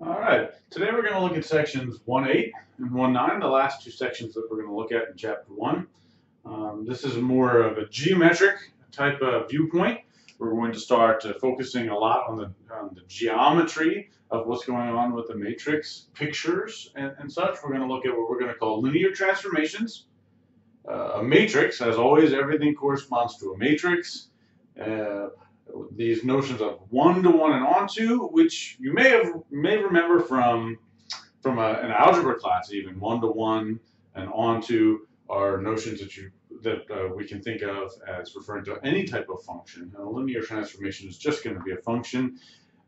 All right, today we're going to look at sections 1.8 and 1.9, the last two sections that we're going to look at in chapter 1. This is more of a geometric type of viewpoint. We're going to start focusing a lot on the geometry of what's going on with the matrix pictures and such. We're going to look at what we're going to call linear transformations. A matrix, as always, everything corresponds to a matrix. These notions of one-to-one and onto, which you may remember from an algebra class, even one-to-one and onto are notions that we can think of as referring to any type of function. And a linear transformation is just going to be a function.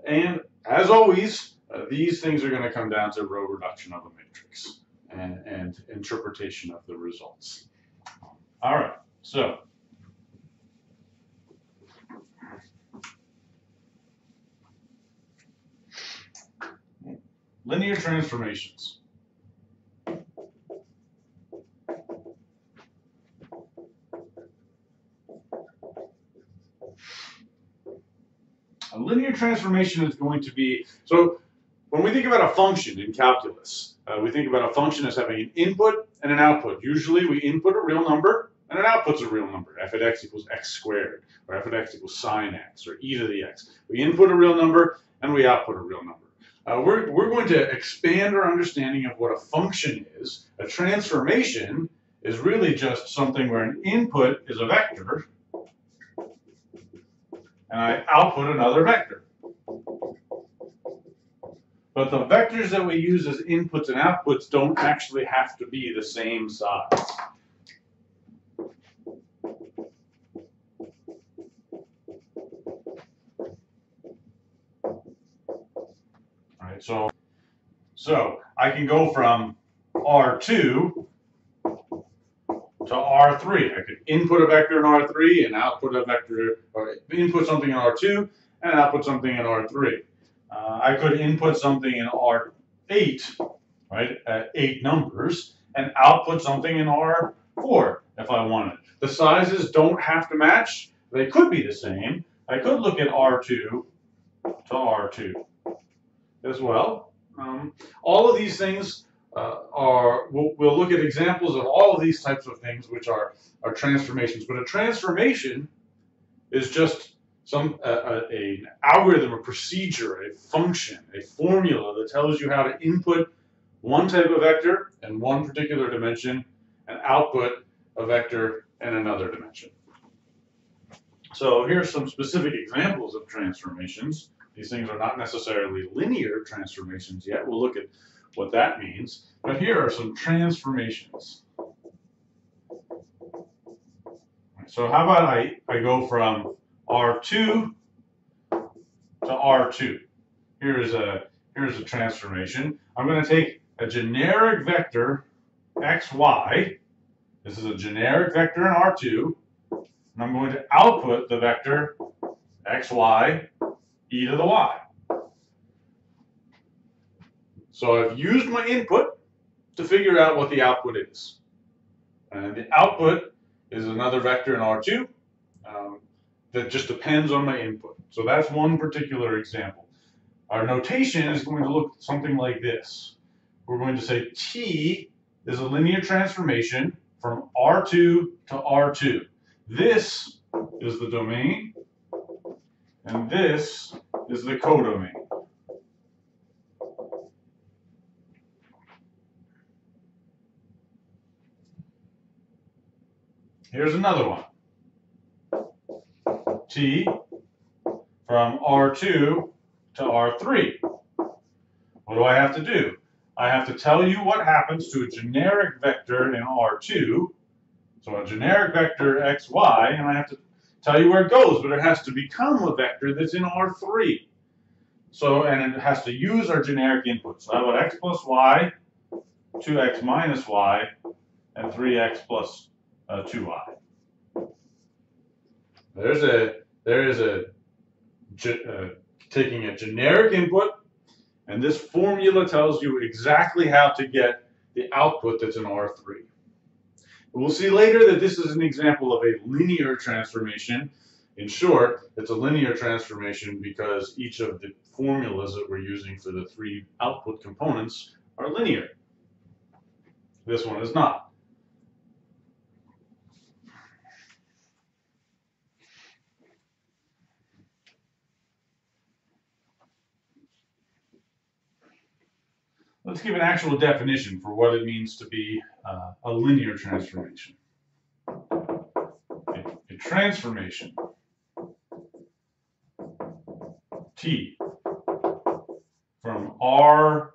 And as always, these things are going to come down to row reduction of a matrix and interpretation of the results. All right, so linear transformations. A linear transformation is going to be, so when we think about a function in calculus, we think about a function as having an input and an output. Usually we input a real number and it outputs a real number. F of x equals x squared, or f of x equals sine x, or e to the x. We input a real number and we output a real number. We're going to expand our understanding of what a function is. A transformation is really just something where an input is a vector and I output another vector. But the vectors that we use as inputs and outputs don't actually have to be the same size. All right, so I can go from R2 to R3. I could input a vector in R3 and output a vector, or input something in R2 and output something in R3. I could input something in R8, right, at 8 numbers, and output something in R4 if I wanted. The sizes don't have to match. They could be the same. I could look at R2 to R2 as well. All of these things we'll look at examples of all of these types of things, which are transformations. But a transformation is just an algorithm, a procedure, a function, a formula that tells you how to input one type of vector in one particular dimension and output a vector in another dimension. So here's some specific examples of transformations. These things are not necessarily linear transformations yet. We'll look at what that means. But here are some transformations. So how about I go from R2 to R2. Here's a transformation. I'm going to take a generic vector xy. This is a generic vector in R2. And I'm going to output the vector xy e to the y. So I've used my input to figure out what the output is. And the output is another vector in R2 that just depends on my input. So that's one particular example. Our notation is going to look something like this. We're going to say T is a linear transformation from R2 to R2. This is the domain, and this is the codomain. Here's another one. T from R2 to R3. What do I have to do? I have to tell you what happens to a generic vector in R2, so a generic vector xy, and I have to tell you where it goes, but it has to become a vector that's in R3. So, and it has to use our generic input. So how about x plus y, 2x minus y, and 3x plus 2y. There is taking a generic input, and this formula tells you exactly how to get the output that's in R3. We'll see later that this is an example of a linear transformation, In short, it's a linear transformation because each of the formulas that we're using for the three output components are linear. This one is not. Let's give an actual definition for what it means to be a linear transformation. A transformation T from Rn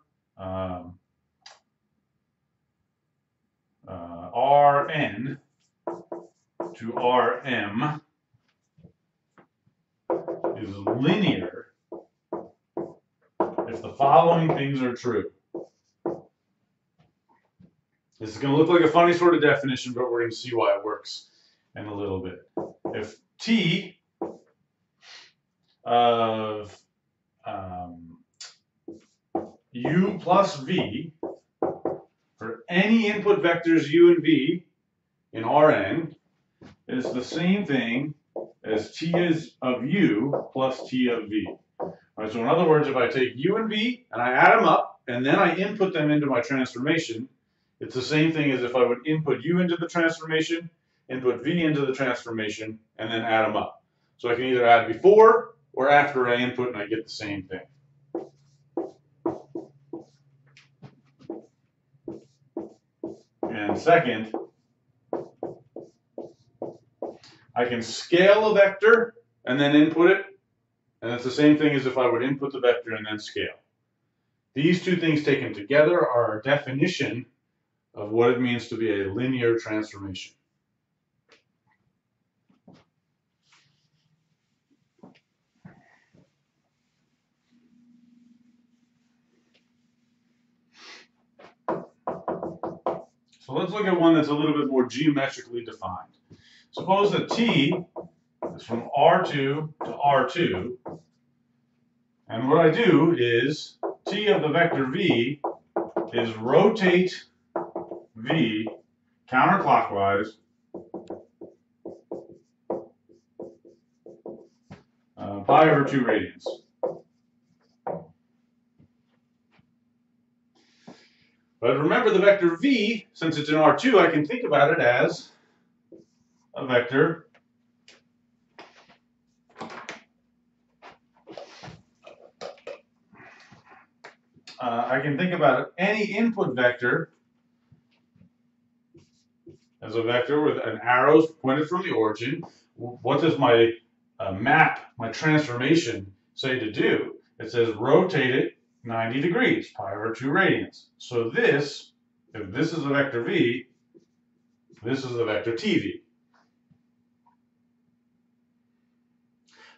to Rm is linear if the following things are true. This is going to look like a funny sort of definition, but we're going to see why it works in a little bit. If T of u plus v for any input vectors u and v in Rn is the same thing as T is of u plus T of v. All right, so in other words, if I take u and v and I add them up and then I input them into my transformation, it's the same thing as if I would input u into the transformation, input v into the transformation, and then add them up. So I can either add before or after I input and I get the same thing. And second, I can scale a vector and then input it, and it's the same thing as if I would input the vector and then scale. These two things taken together are a definition of what it means to be a linear transformation. So let's look at one that's a little bit more geometrically defined. Suppose that T is from R2 to R2, and what I do is T of the vector V is rotate V counterclockwise pi over 2 radians. But remember the vector V, since it's in R2, I can think about it as a vector I can think about any input vector as a vector with an arrow pointed from the origin. What does my map, my transformation, say to do? It says rotate it 90 degrees, pi over 2 radians. So this, if this is a vector v, this is the vector tv.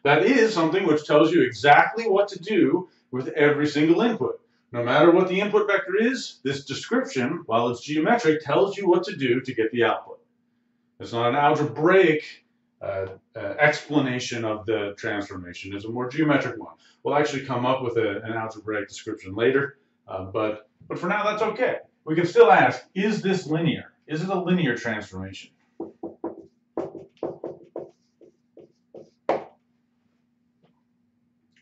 That is something which tells you exactly what to do with every single input. No matter what the input vector is, this description, while it's geometric, tells you what to do to get the output. It's not an algebraic explanation of the transformation. It's a more geometric one. We'll actually come up with an algebraic description later, but for now that's okay. We can still ask, is this linear? Is it a linear transformation?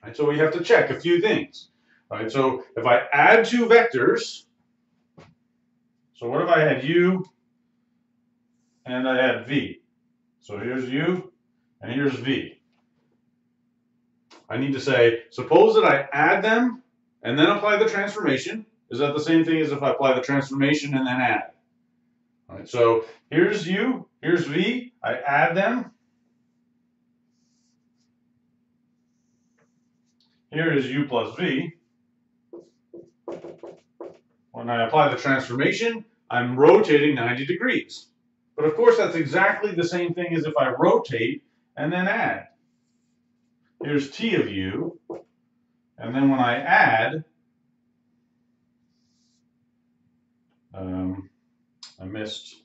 Right, so we have to check a few things. Right, so if I add two vectors, so what if I had u and I had v? So here's u and here's v. I need to say, suppose that I add them and then apply the transformation. Is that the same thing as if I apply the transformation and then add? All right, so here's u, here's v. I add them. Here is u plus v. When I apply the transformation, I'm rotating 90 degrees. But of course, that's exactly the same thing as if I rotate and then add. Here's t of u, and then when I add, I missed.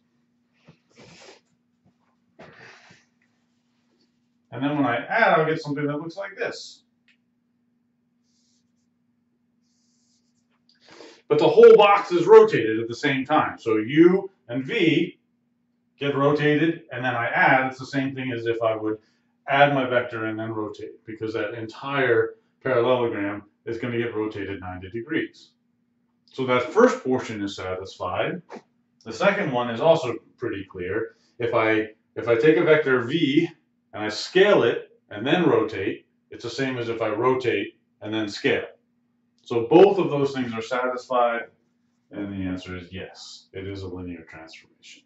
And then when I add, I'll get something that looks like this. But the whole box is rotated at the same time. So u and v get rotated, and then I add. It's the same thing as if I would add my vector and then rotate, because that entire parallelogram is going to get rotated 90 degrees. So that first portion is satisfied. The second one is also pretty clear. If I take a vector v and I scale it and then rotate, it's the same as if I rotate and then scale. So both of those things are satisfied, and the answer is yes, it is a linear transformation.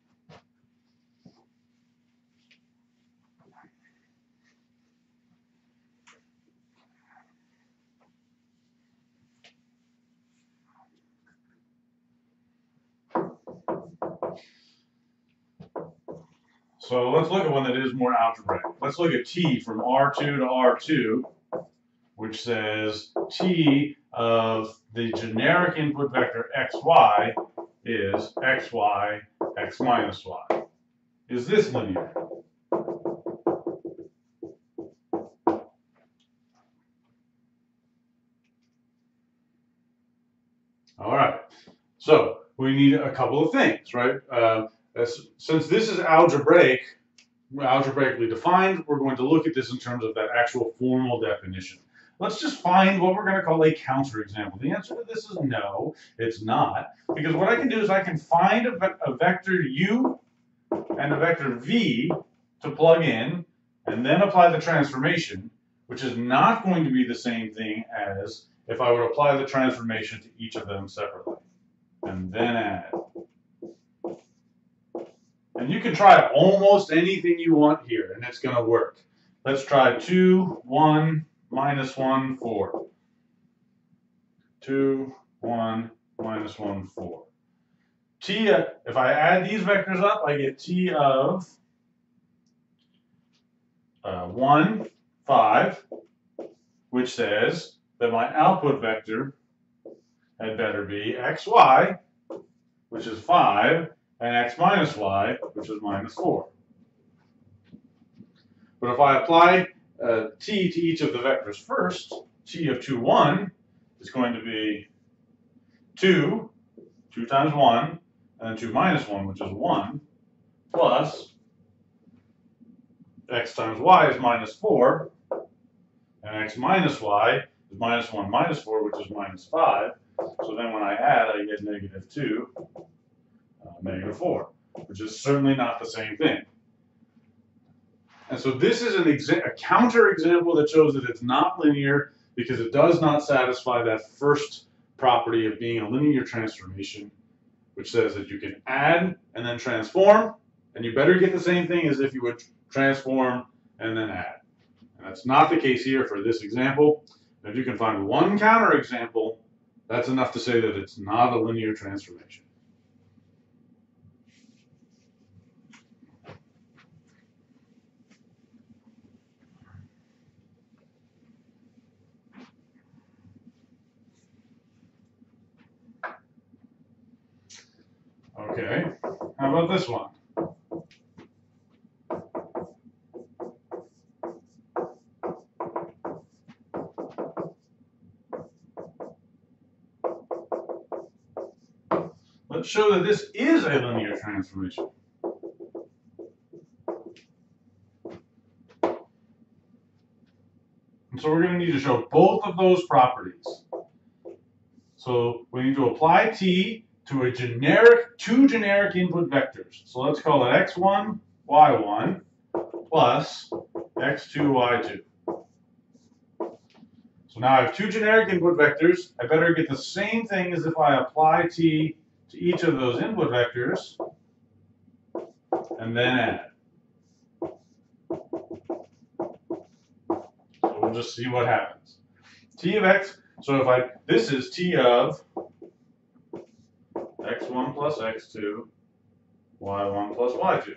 So let's look at one that is more algebraic. Let's look at t from R2 to R2, which says t of the generic input vector xy is xy, x minus y. Is this linear? All right, so we need a couple of things, right? Since this is algebraically defined, we're going to look at this in terms of that actual formal definition. Let's just find what we're going to call a counterexample. The answer to this is no, it's not, because what I can do is I can find a vector u and a vector v to plug in and then apply the transformation, which is not going to be the same thing as if I would apply the transformation to each of them separately and then add. And you can try almost anything you want here, and it's going to work. Let's try 2, 1, minus 1, 4. 2, 1, minus 1, 4. T, if I add these vectors up, I get t of 1, 5, which says that my output vector had better be xy, which is 5, and x minus y, which is minus 4. But if I apply t to each of the vectors first, t of 2, 1 is going to be 2 times 1, and then 2 minus 1, which is 1, plus x times y is minus 4, and x minus y is minus 1 minus 4, which is minus 5. So then when I add, I get negative 2, negative 4, which is certainly not the same thing. And so this is a counter example that shows that it's not linear because it does not satisfy that first property of being a linear transformation, which says that you can add and then transform, and you better get the same thing as if you would transform and then add. And that's not the case here for this example. If you can find one counter example, that's enough to say that it's not a linear transformation. Okay, how about this one? Let's show that this is a linear transformation. And so we're going to need to show both of those properties. So we need to apply t to two generic input vectors. So let's call it x1, y1 plus x2, y2. So now I have two generic input vectors. I better get the same thing as if I apply t to each of those input vectors and then add. So we'll just see what happens. T of x, so this is t of x1 plus x2, y1 plus y2,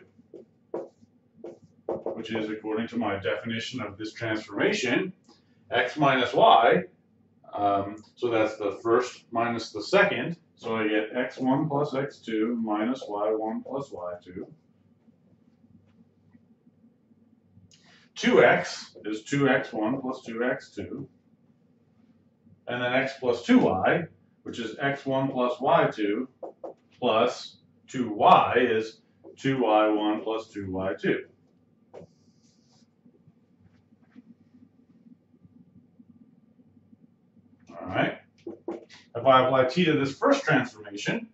which is, according to my definition of this transformation, x minus y. So that's the first minus the second. So I get x1 plus x2 minus y1 plus y2. 2x is 2x1 plus 2x2. And then x plus 2y, which is x1 plus y2 plus 2y is 2y1 plus 2y2. if I apply t to this first transformation,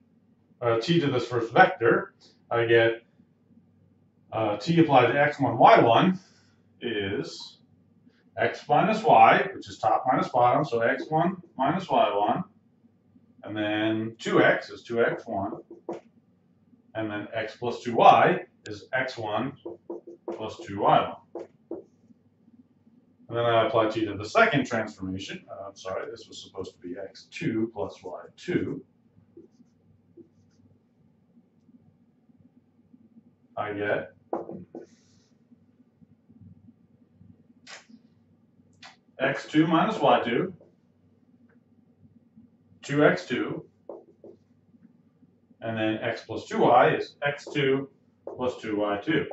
t to this first vector, I get t applied to x1, y1 is x minus y, which is top minus bottom, so x1 minus y1, and then 2x is 2x1, and then x plus 2y is x1 plus 2y1. And then I apply t to the second transformation. I'm sorry, this was supposed to be x2 plus y2. I get x2 minus y2, 2x2, and then x plus 2y is x2 plus 2y2.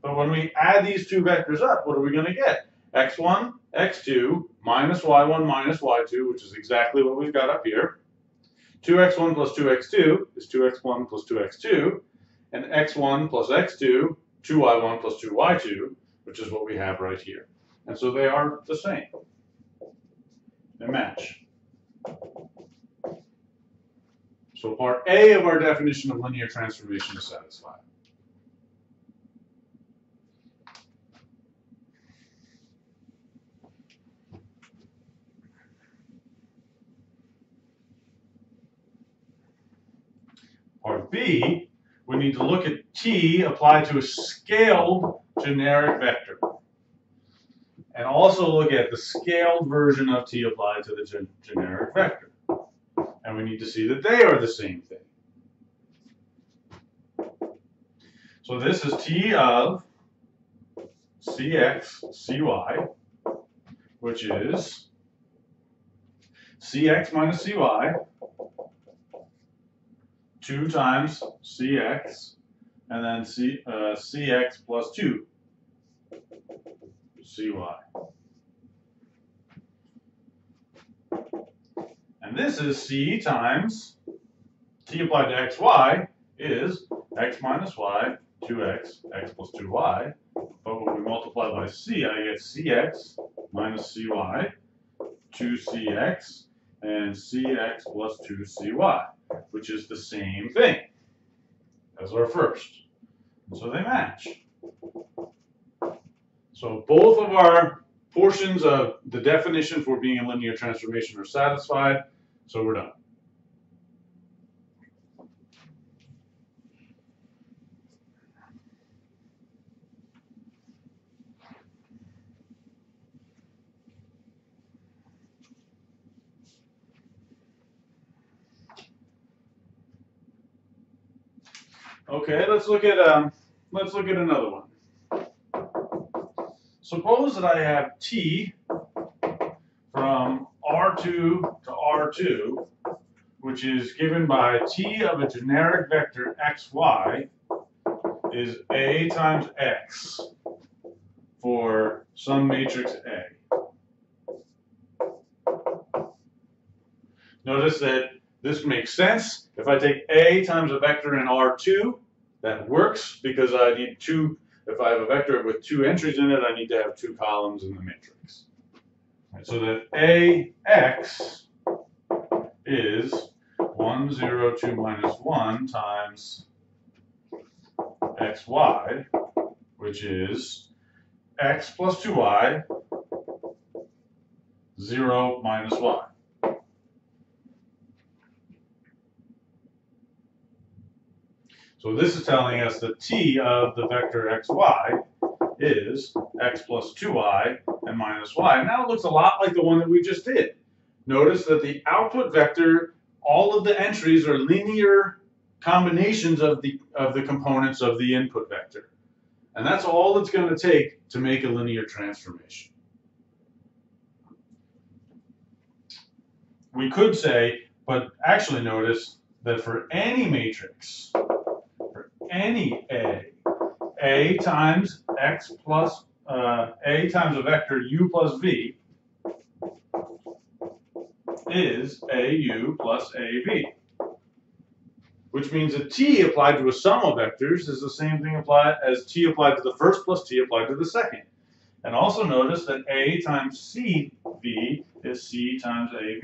But when we add these two vectors up, what are we going to get? x1, x2, minus y2, which is exactly what we've got up here. 2x1 plus 2x2 is 2x1 plus 2x2, and x1 plus x2, 2y1 plus 2y2, which is what we have right here. And so they are the same. They match. So part A of our definition of linear transformation is satisfied. Part B, we need to look at t applied to a scaled generic vector. And also look at the scaled version of t applied to the generic vector. And we need to see that they are the same thing. So this is t of cx, cy, which is cx minus cy, 2 times cx, and then cx plus 2 cy. And this is c times t applied to xy is x minus y, 2x, x plus 2y. But when we multiply by c, I get cx minus cy, 2cx, and cx plus 2cy, which is the same thing as our first. So they match. So both of our portions of the definition for being a linear transformation are satisfied, so we're done. Okay, let's look at another one. Suppose that I have t from R2 to R2, which is given by t of a generic vector xy is A times x for some matrix A. Notice that this makes sense. If I take A times a vector in R2, that works because I need two. If I have a vector with 2 entries in it, I need to have 2 columns in the matrix. Right, so that AX is 1, 0, 2 minus 1 times XY, which is X plus 2Y, 0 minus Y. So this is telling us that t of the vector xy is x plus 2y and minus y. Now it looks a lot like the one that we just did. Notice that the output vector, all of the entries are linear combinations of the components of the input vector. And that's all it's going to take to make a linear transformation. We could say, but actually notice that for any matrix, any A times x plus A times a vector u plus v is AU plus AV, which means that t applied to a sum of vectors is the same thing applied as t applied to the first plus t applied to the second. And also notice that A times CV is C times AV.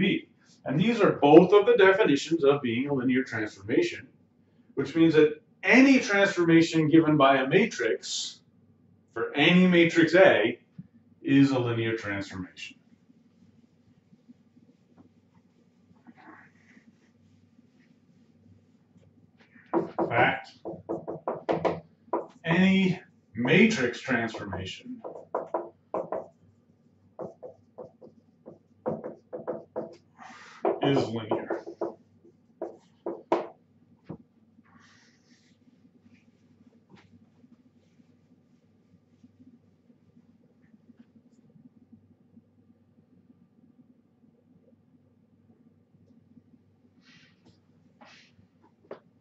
And these are both of the definitions of being a linear transformation, which means that any transformation given by a matrix for any matrix A is a linear transformation. In fact, any matrix transformation is linear.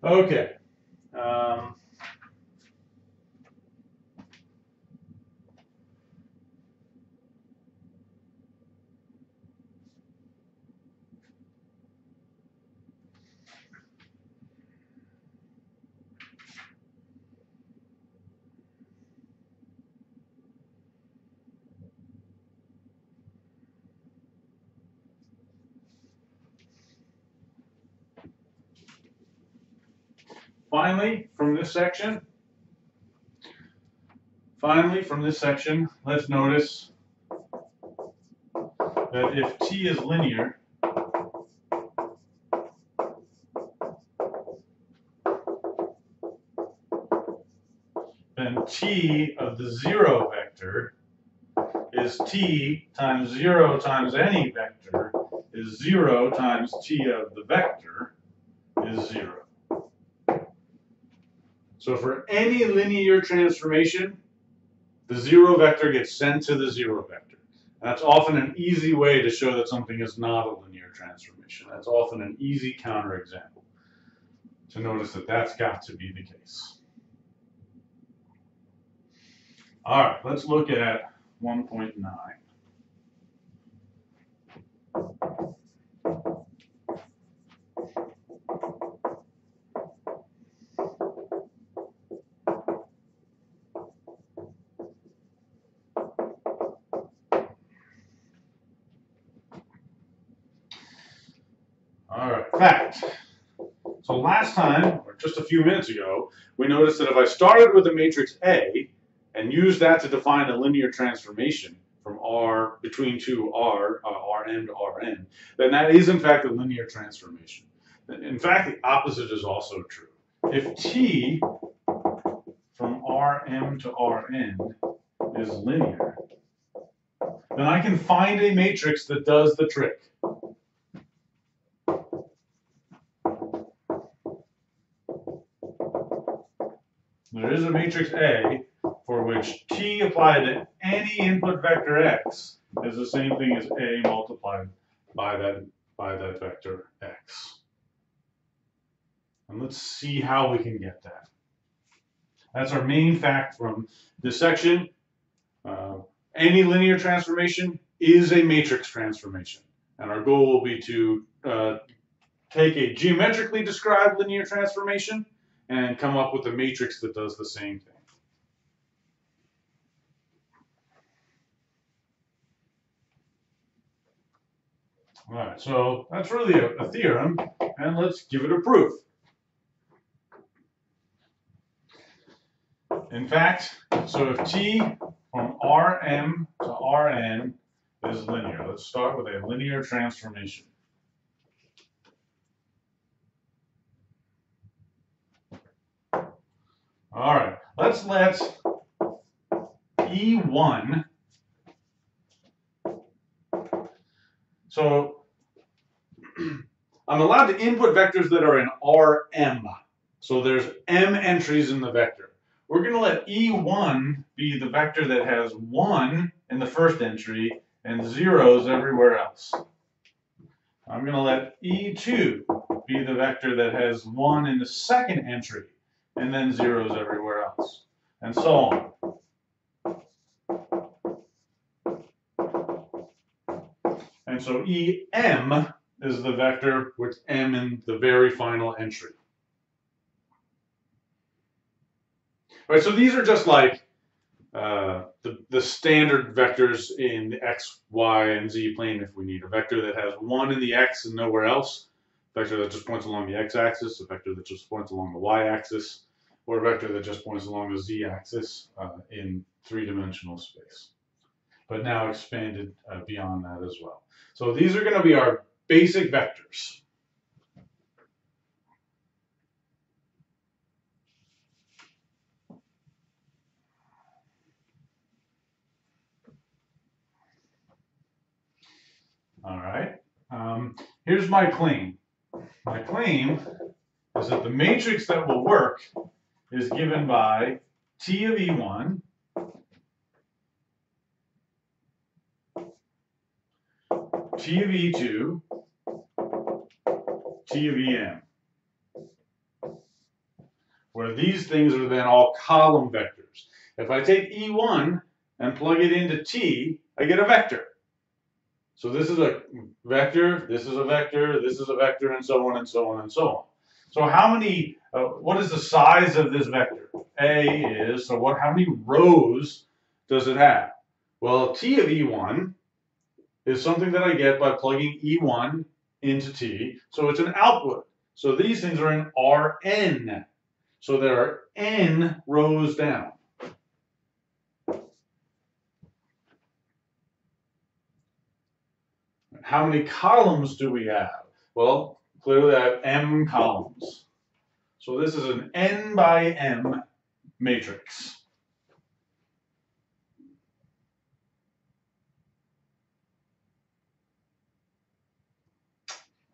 Okay. Finally, from this section, let's notice that if T is linear, then T of the zero vector is T times 0 times any vector is 0 times T of the vector is 0. So for any linear transformation, the zero vector gets sent to the zero vector. That's often an easy way to show that something is not a linear transformation. That's often an easy counterexample to notice that that's got to be the case. All right, let's look at 1.9. All right, fact. So last time, or just a few minutes ago, we noticed that if I started with a matrix A and used that to define a linear transformation from R between two Rm to Rn, then that is in fact a linear transformation. In fact, the opposite is also true. If T from Rm to Rn is linear, then I can find a matrix that does the trick. There is a matrix A for which T applied to any input vector x is the same thing as A multiplied by that vector x. And let's see how we can get that. That's our main fact from this section. Any linear transformation is a matrix transformation. And our goal will be to take a geometrically described linear transformation and come up with a matrix that does the same thing. All right, so that's really a theorem, and let's give it a proof. In fact, so if T from Rm to Rn is linear, let's start with a linear transformation. All right, let's let E1, so I'm allowed to input vectors that are in Rm. So there's m entries in the vector. We're going to let E1 be the vector that has 1 in the first entry and zeros everywhere else. I'm going to let E2 be the vector that has 1 in the second entry and then zeros everywhere else, and so on. And so EM is the vector with m in the very final entry. All right, so these are just like the standard vectors in the x, y, and z plane if we need a vector that has 1 in the x and nowhere else, a vector that just points along the x-axis, a vector that just points along the y-axis, or a vector that just points along the z-axis in three-dimensional space. But now expanded beyond that as well. So these are going to be our basic vectors. All right. Here's my claim. My claim is that the matrix that will work is given by T of E1 T of E2, T of EM, where these things are then all column vectors. If I take E1 and plug it into T, I get a vector. So this is a vector, this is a vector, this is a vector, and so on and so on and so on. So how many, what is the size of this vector? A is, so how many rows does it have? Well, T of E1 is something that I get by plugging E1 into T, so it's an output. So these things are in Rn. So there are n rows down. How many columns do we have? Well, clearly I have m columns. So this is an n by m matrix.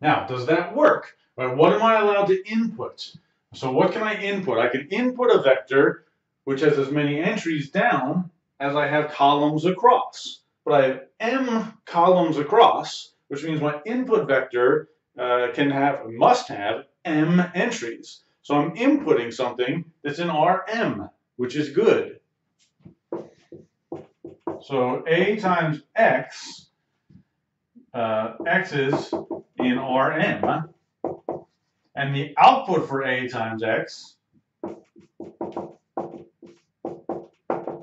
Now, does that work? What am I allowed to input? So what can I input? I can input a vector which has as many entries down as I have columns across. But I have m columns across, which means my input vector must have m entries. So I'm inputting something that's in Rm, which is good. So A times X, X is in Rm, and the output for A times X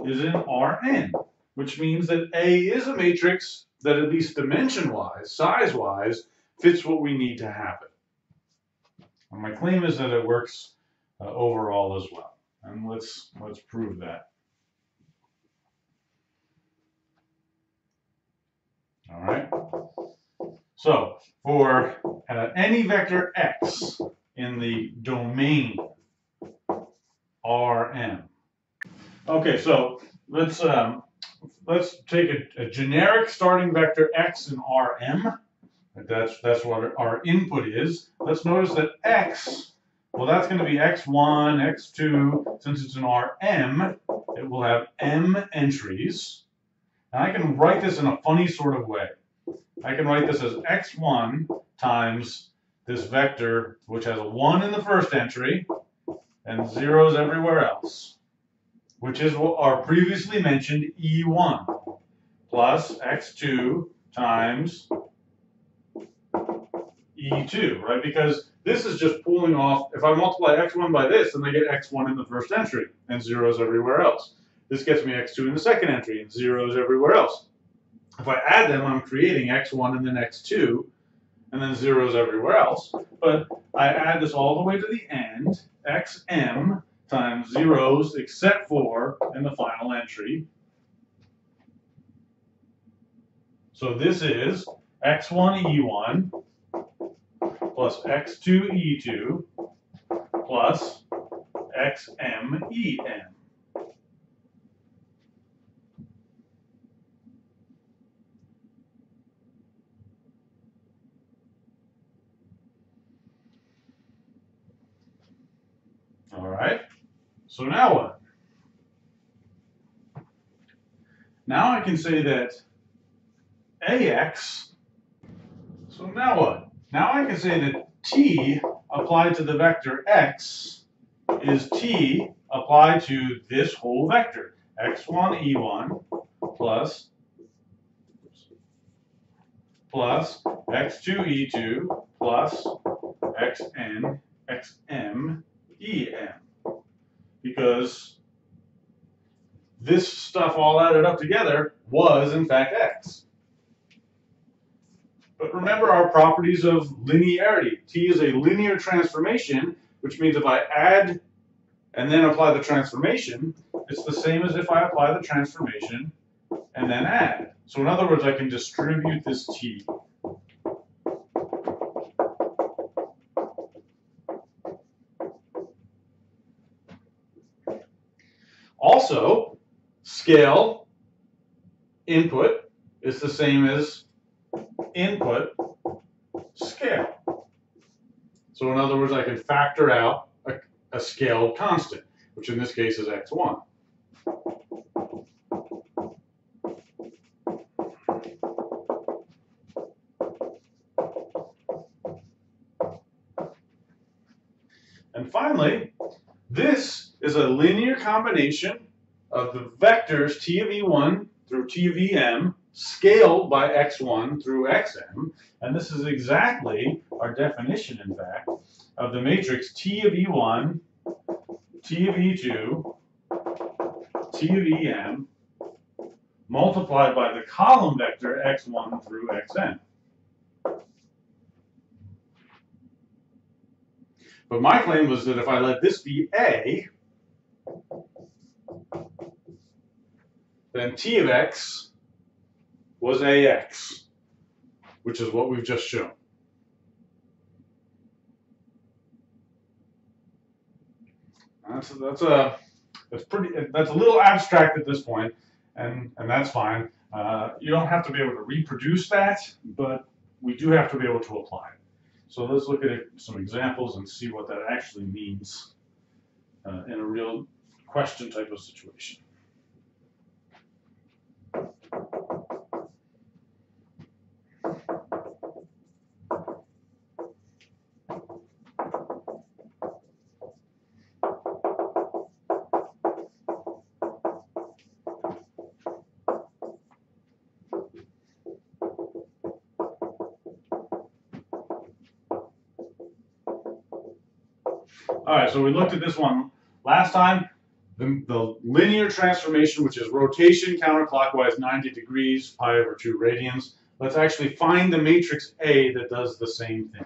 is in Rn, which means that A is a matrix that at least dimension-wise, size-wise, fits what we need to happen. And my claim is that it works overall as well. And let's prove that. All right. So for any vector x in the domain Rm. Okay, so let's take a generic starting vector x in Rm. That's what our input is. Let's notice that x, well, that's going to be x1, x2. Since it's an Rm, it will have m entries. And I can write this in a funny sort of way. I can write this as x1 times this vector, which has a 1 in the first entry and zeros everywhere else, which is what our previously mentioned E1, plus x2 times E2, right? Because this is just pulling off, if I multiply x1 by this, then I get x1 in the first entry and zeros everywhere else. This gets me x2 in the second entry and zeros everywhere else. If I add them, I'm creating x1 and then x2, and then zeros everywhere else. But I add this all the way to the end, xm times zeros except for in the final entry. So this is x1 E1 plus x2 E2 plus xm EM. All right, so now what? Now I can say that AX, so now what? Now I can say that T applied to the vector X is T applied to this whole vector, x1 E1 plus x2 E2 plus xn xm EM, because this stuff all added up together was in fact x. But remember our properties of linearity. T is a linear transformation, which means if I add and then apply the transformation, it's the same as if I apply the transformation and then add. So in other words, I can distribute this t. Also, scale input is the same as input scale. So in other words, I can factor out a scaled constant, which in this case is x1. And finally, this is a linear combination of the vectors t of e1 through t of em scaled by x1 through xm, and this is exactly our definition, in fact, of the matrix t of e1, t of e2, t of em, multiplied by the column vector x1 through xn. But my claim was that if I let this be A, then T of X was AX, which is what we've just shown. That's a little abstract at this point, and that's fine. You don't have to be able to reproduce that, but we do have to be able to apply it. So let's look at some examples and see what that actually means in a real question type of situation. All right, so we looked at this one last time. The linear transformation, which is rotation counterclockwise 90 degrees, pi over 2 radians. Let's actually find the matrix A that does the same thing.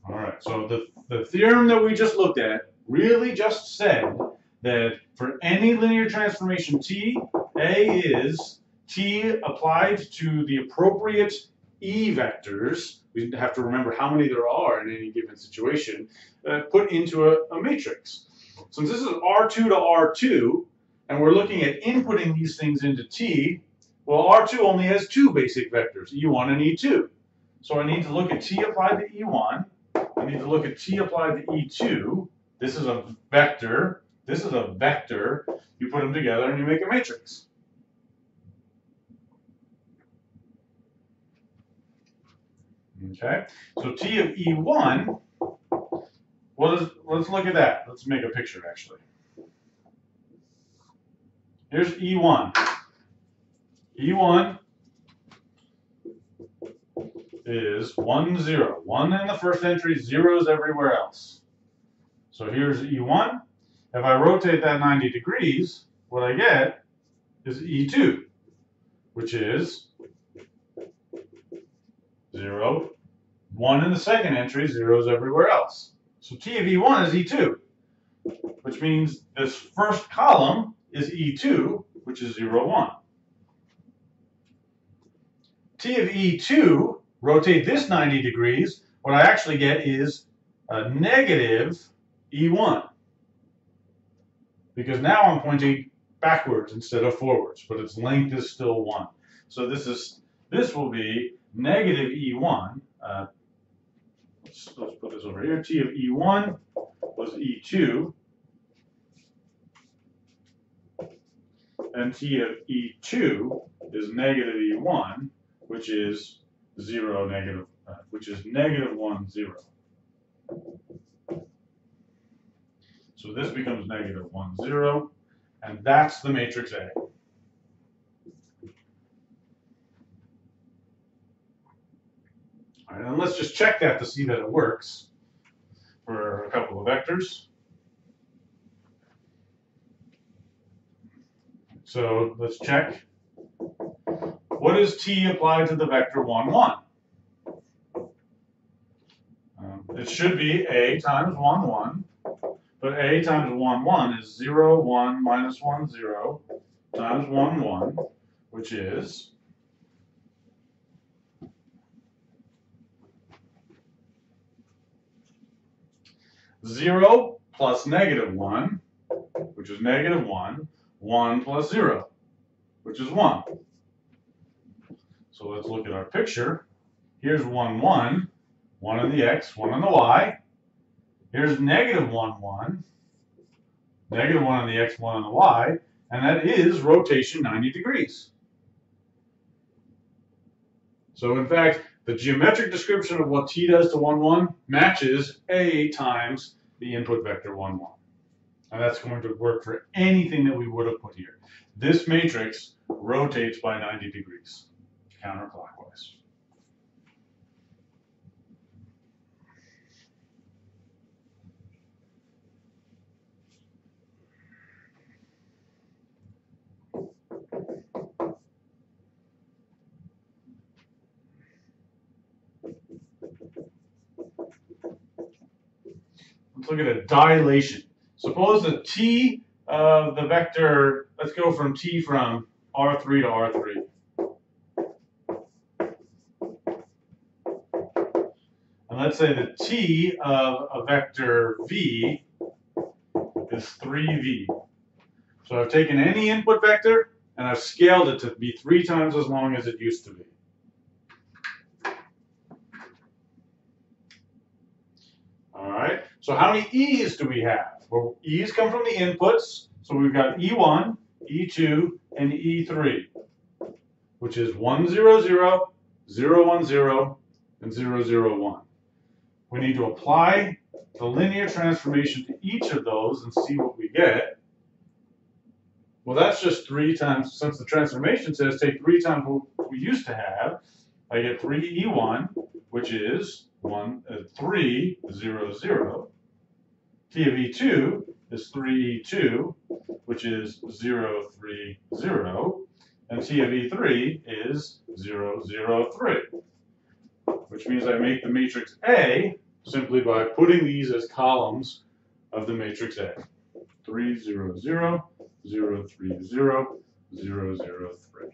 All right, so the theorem that we just looked at really just said that for any linear transformation T, A is T applied to the appropriate E vectors. We have to remember how many there are in any given situation, put into a matrix. Since this is R2 to R2, and we're looking at inputting these things into T, well, R2 only has two basic vectors, E1 and E2. So I need to look at T applied to E1. I need to look at T applied to E2. This is a vector. This is a vector. You put them together and you make a matrix. Okay, so T of E1, let's look at that. Let's make a picture, actually. Here's E1. E1 is 1, 0. 1 in the first entry, zeros everywhere else. So here's E1. If I rotate that 90 degrees, what I get is E2, which is 0. 1 in the second entry, zeros everywhere else. So T of E1 is E2, which means this first column is E2, which is 0, 1. T of E2, rotate this 90 degrees, what I actually get is a negative E1. Because now I'm pointing backwards instead of forwards, but its length is still 1. So this will be negative E1. Let's put this over here. T of E1 was E2. And T of E2 is negative E1, which is 0, negative, which is negative 1, 0. So this becomes negative 1, 0, and that's the matrix A. All right, and let's just check that to see that it works for a couple of vectors. So let's check. What is t applied to the vector 1, 1? It should be a times 1, 1. But a times 1, 1 is 0, 1, minus 1, 0, times 1, 1, which is 0 plus negative 1, which is negative 1, 1 plus 0, which is 1. So let's look at our picture. Here's 1, 1, 1 on the x, 1 on the y. Here's negative 1, 1, negative 1 on the x, 1 on the y, and that is rotation 90 degrees. So in fact, the geometric description of what t does to 1, 1 matches a times the input vector 1, 1. And that's going to work for anything that we would have put here. This matrix rotates by 90 degrees, counterclockwise. Let's look at a dilation. Suppose that t of the vector, let's go from t from R3 to R3. And let's say that t of a vector v is 3v. So I've taken any input vector and I've scaled it to be 3 times as long as it used to be. All right, so how many e's do we have? Well, e's come from the inputs, so we've got E1, E2, and E3, which is 1, 0, 0, 0, 1, 0, and 0, 0, 1. We need to apply the linear transformation to each of those and see what we get. Well, that's just 3 times, since the transformation says take 3 times what we used to have, I get 3E1, which is 3, 0, 0. T of E2 is 3E2, which is 0, 3, 0. And T of E3 is 0, 0, 3. Which means I make the matrix A simply by putting these as columns of the matrix A. 3, 0, 0, 0, 3, 0, 0, 0, 3.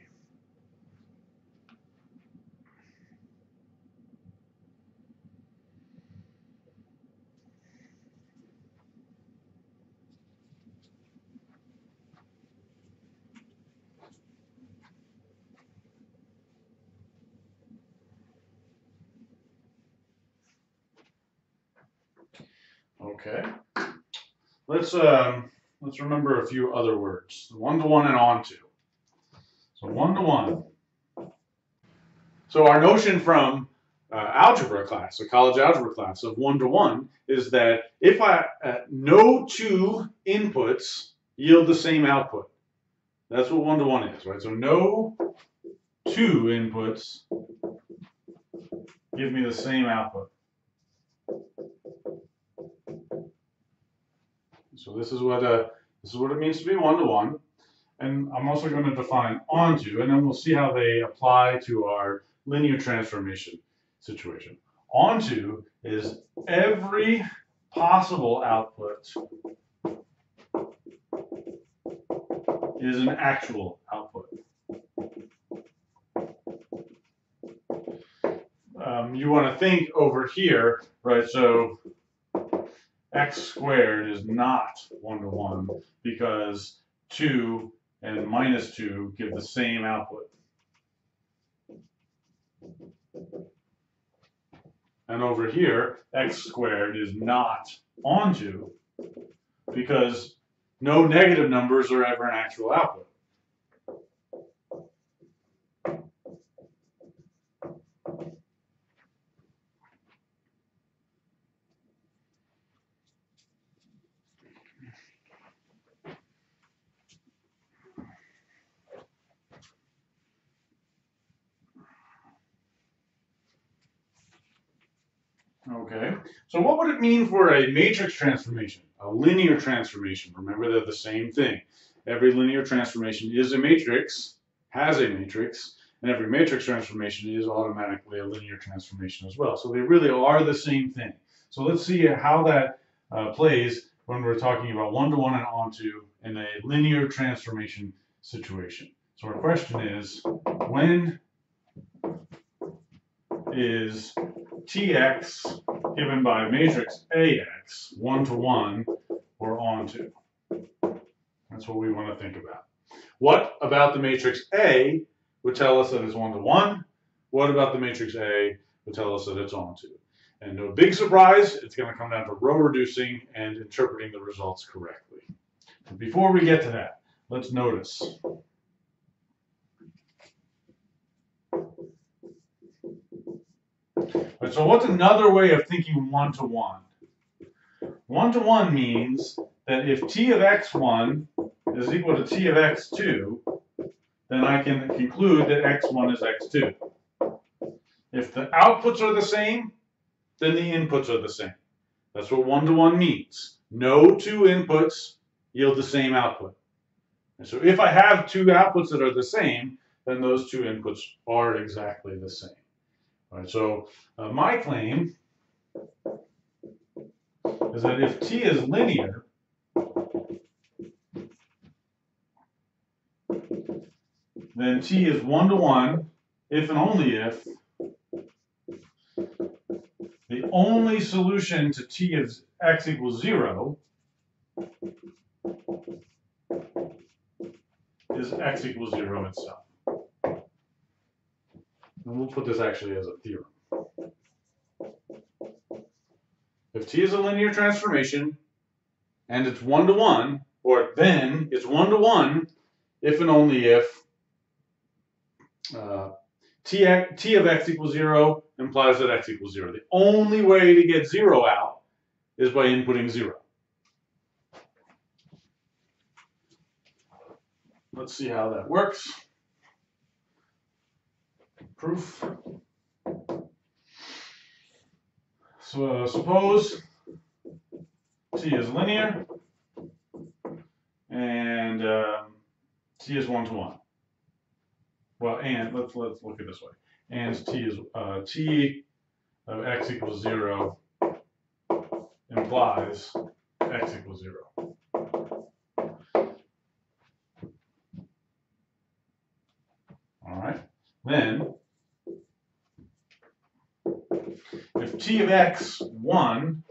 Okay. Let's remember a few other words. One-to-one and onto. So one-to-one. So our notion from algebra class, a college algebra class of one-to-one, is that if no 2 inputs yield the same output. That's what one-to-one is, right? So no 2 inputs give me the same output. So this is what it means to be one-to-one. And I'm also going to define onto, and then we'll see how they apply to our linear transformation situation. Onto is every possible output is an actual output. You want to think over here, right? So x squared is not one-to-one because 2 and minus 2 give the same output. And over here, x squared is not onto because no negative numbers are ever an actual output. Okay, so what would it mean for a matrix transformation, a linear transformation? Remember, they're the same thing. every linear transformation is a matrix, has a matrix, and every matrix transformation is automatically a linear transformation as well. So they really are the same thing. So let's see how that plays when we're talking about one-to-one and onto in a linear transformation situation. So our question is, when is Tx given by matrix Ax one-to-one or onto? That's what we want to think about. What about the matrix A would tell us that it's one-to-one? What about the matrix A would tell us that it's onto? And no big surprise, it's going to come down to row reducing and interpreting the results correctly. But before we get to that, let's notice. Right, so what's another way of thinking one-to-one? One-to-one means that if T of x1 is equal to T of x2, then I can conclude that x1 is x2. If the outputs are the same, then the inputs are the same. That's what one-to-one means. No two inputs yield the same output. And so if I have two outputs that are the same, then those two inputs are exactly the same. All right, so my claim is that if T is linear, then T is one-to-one if and only if the only solution to T of x equals 0 is x equals 0 itself. And we'll put this actually as a theorem. If T is a linear transformation and it's one-to-one, or then it's one-to-one if and only if T of x equals 0 implies that x equals 0. The only way to get 0 out is by inputting 0. Let's see how that works. Proof. So suppose T is linear and T is one-to-one. Well, and let's look at it this way. And T is T of x equals 0 implies x equals 0. All right. Then, if T of x1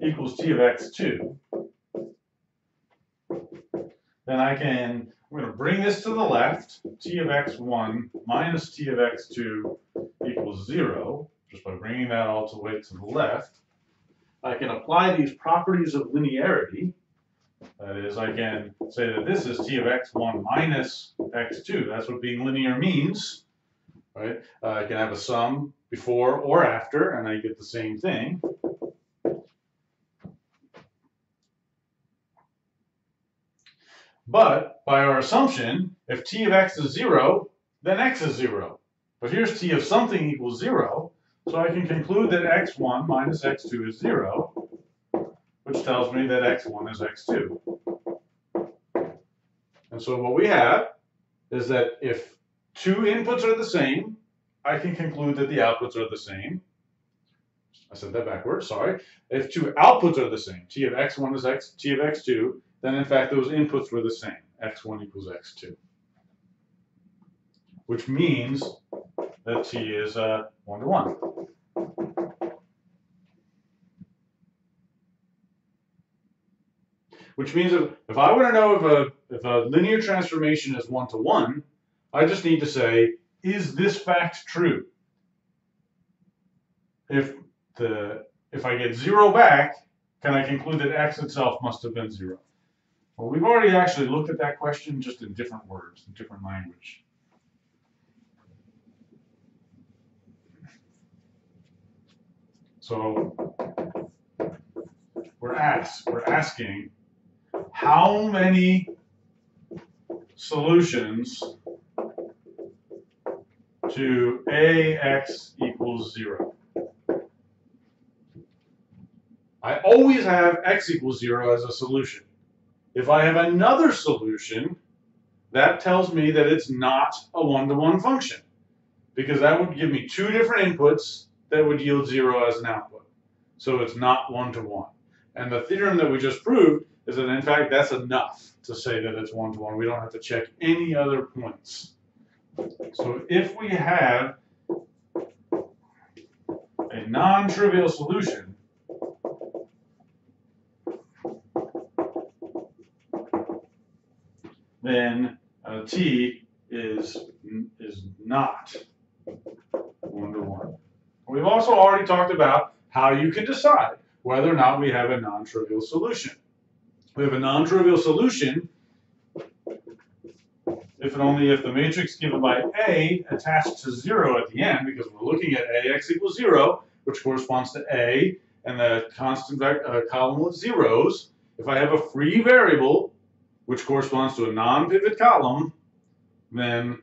equals T of x2, then I'm going to bring this to the left. T of x1 minus T of x2 equals 0. Just by bringing that all the way to the left, I can apply these properties of linearity. That is, I can say that this is T of x1 minus x2. That's what being linear means, right? I can have a sum before or after, and I get the same thing. But by our assumption, if T of x is 0, then x is 0. But here's T of something equals 0, so I can conclude that x1 minus x2 is 0, which tells me that x1 is x2. And so what we have is that if two inputs are the same, I can conclude that the outputs are the same. I said that backwards, sorry. If two outputs are the same, T of x1 is x, T of x2, then in fact those inputs were the same, x1 equals x2. Which means that T is one-to-one. Which means if I want to know if a linear transformation is one-to-one, I just need to say, is this fact true? If I get 0 back, can I conclude that x itself must have been 0? Well, we've already actually looked at that question just in different words, in different language. So we're asking how many solutions to ax equals 0. I always have x equals 0 as a solution. If I have another solution, that tells me that it's not a one-to-one function, because that would give me two different inputs that would yield 0 as an output. So it's not one-to-one. And the theorem that we just proved is that, in fact, that's enough to say that it's one-to-one. We don't have to check any other points. So if we have a non-trivial solution, then T is not one-to-one. We've also already talked about how you can decide whether or not we have a non-trivial solution. We have a non-trivial solution if and only if the matrix given by A attached to 0 at the end, because we're looking at AX equals 0, which corresponds to A, and the constant column with zeros. If I have a free variable, which corresponds to a non-pivot column, then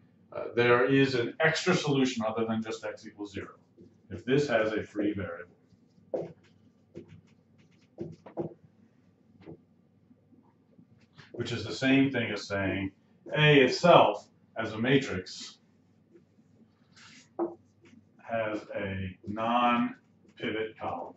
there is an extra solution other than just X equals 0, if this has a free variable. Which is the same thing as saying A itself, as a matrix, has a non-pivot column.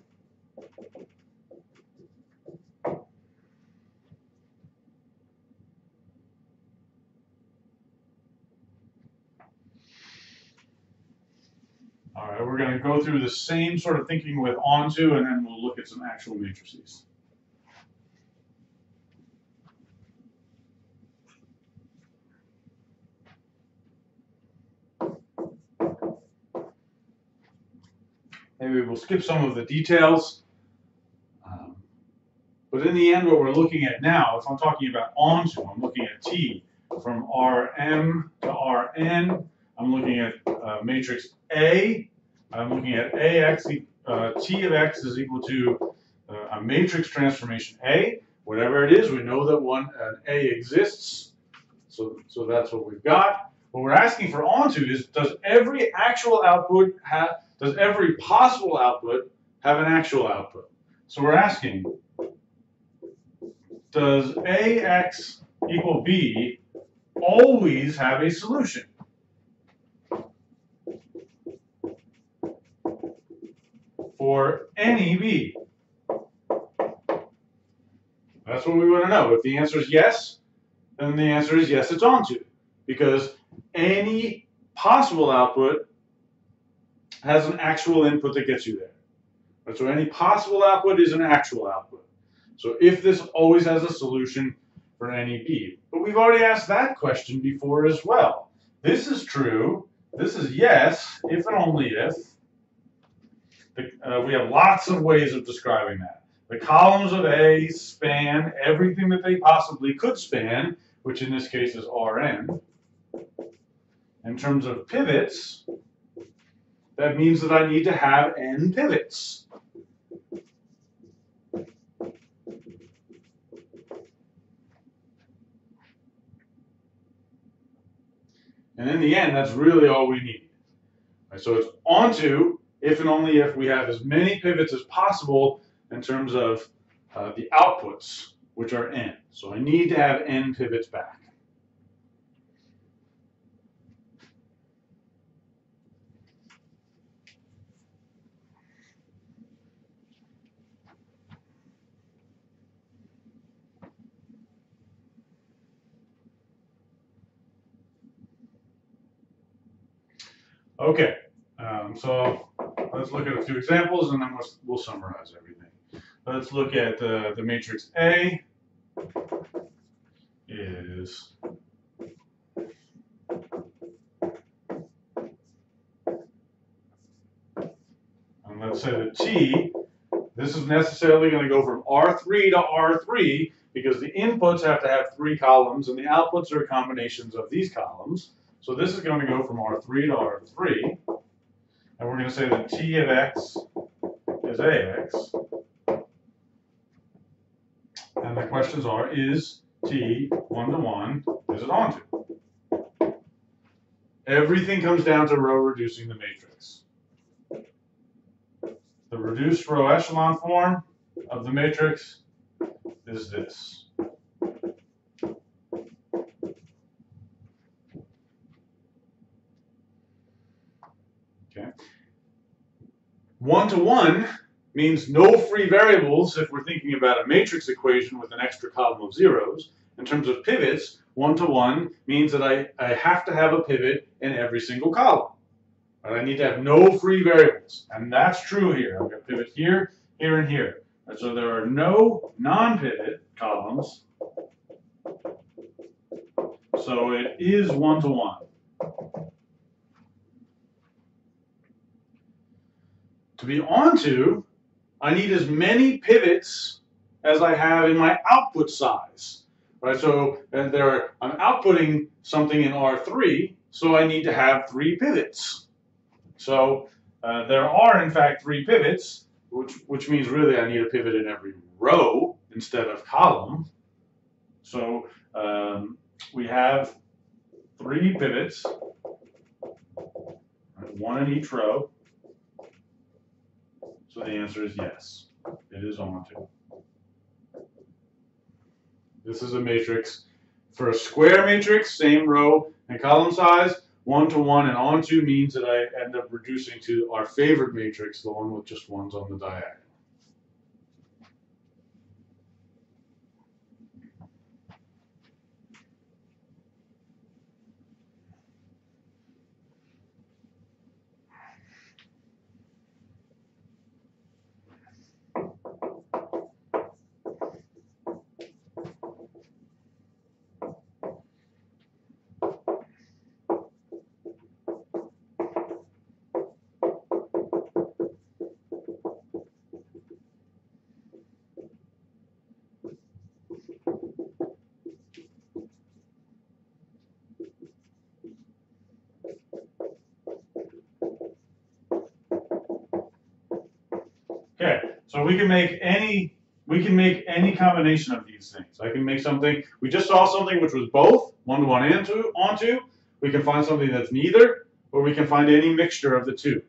All right, we're going to go through the same sort of thinking with onto, and then we'll look at some actual matrices. Maybe we'll skip some of the details. But in the end, what we're looking at now, if I'm talking about onto, I'm looking at T from Rm to Rn. I'm looking at matrix A. I'm looking at AX, T of X is equal to a matrix transformation A. Whatever it is, we know that an A exists. So that's what we've got. What we're asking for onto is, does every possible output have an actual output? So we're asking, does AX equal B always have a solution? For any B? That's what we want to know. If the answer is yes, then the answer is yes, it's onto. Because any possible output has an actual input that gets you there. Right? So any possible output is an actual output. So if this always has a solution for any B. But we've already asked that question before as well. This is true. This is yes, if and only if. We have lots of ways of describing that. The columns of A span everything that they possibly could span, which in this case is Rn. In terms of pivots, that means that I need to have n pivots. And in the end, that's really all we need. Right, so it's onto if and only if we have as many pivots as possible in terms of the outputs, which are n. So I need to have n pivots back. Okay, so let's look at a few examples and then we'll summarize everything. Let's look at the matrix A is and let's say that T, this is necessarily going to go from R3 to R3 because the inputs have to have 3 columns and the outputs are combinations of these columns. So this is going to go from R3 to R3, and we're going to say that T of X is AX. And the questions are, is T one-to-one, is it onto? Everything comes down to row reducing the matrix. The reduced row echelon form of the matrix is this. 1-to-1 means no free variables if we're thinking about a matrix equation with an extra column of zeros. In terms of pivots, 1-to-1 means that I have to have a pivot in every single column. Right? I need to have no free variables. And that's true here. I've got a pivot here, here, and here. Right, so there are no non-pivot columns. So it is 1-to-1. To be onto, I need as many pivots as I have in my output size. Right? So I'm outputting something in R3, so I need to have 3 pivots. So there are, in fact, 3 pivots, which means really I need a pivot in every row instead of column. So we have 3 pivots, right, 1 in each row. So the answer is yes, it is onto. This is a matrix. For a square matrix, same row and column size, 1-to-1 and onto means that I end up reducing to our favorite matrix, the one with just ones on the diagonal. Okay, so we can make any combination of these things. I can make something, we just saw something which was both, 1-to-1 and onto. We can find something that's neither, or we can find any mixture of the two.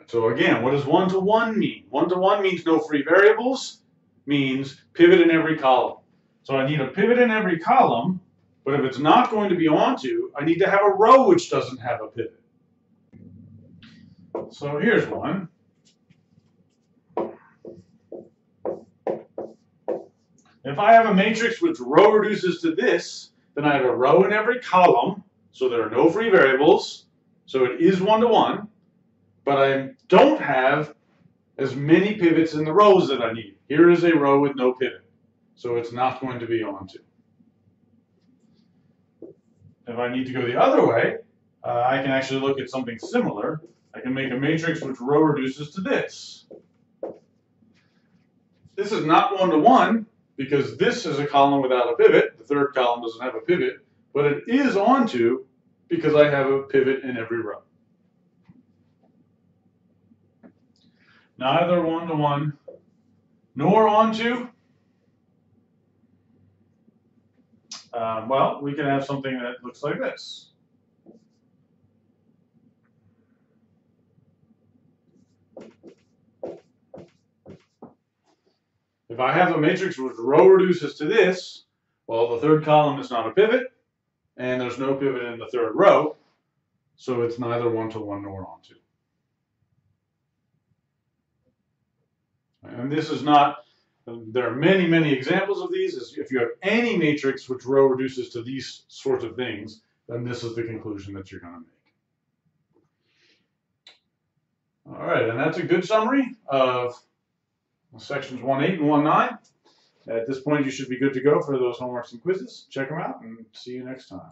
So again, what does 1-to-1 mean? 1-to-1 means no free variables, means pivot in every column. So I need a pivot in every column, but if it's not going to be onto, I need to have a row which doesn't have a pivot. So here's one. If I have a matrix which row reduces to this, then I have a row in every column, so there are no free variables, so it is 1-to-1, but I don't have as many pivots in the rows that I need. Here is a row with no pivot, so it's not going to be onto. If I need to go the other way, I can actually look at something similar. I can make a matrix which row reduces to this. This is not 1-to-1, because this is a column without a pivot. The third column doesn't have a pivot, but it is onto because I have a pivot in every row. Neither 1-to-1 nor onto. Well, we can have something that looks like this. If I have a matrix which row reduces to this, well, the third column is not a pivot, and there's no pivot in the third row, so it's neither 1-to-1 nor onto. And this is not, there are many, many examples of these. If you have any matrix which row reduces to these sorts of things, then this is the conclusion that you're going to make. All right, and that's a good summary of sections 1.8 and 1.9. At this point, you should be good to go for those homeworks and quizzes. Check them out and see you next time.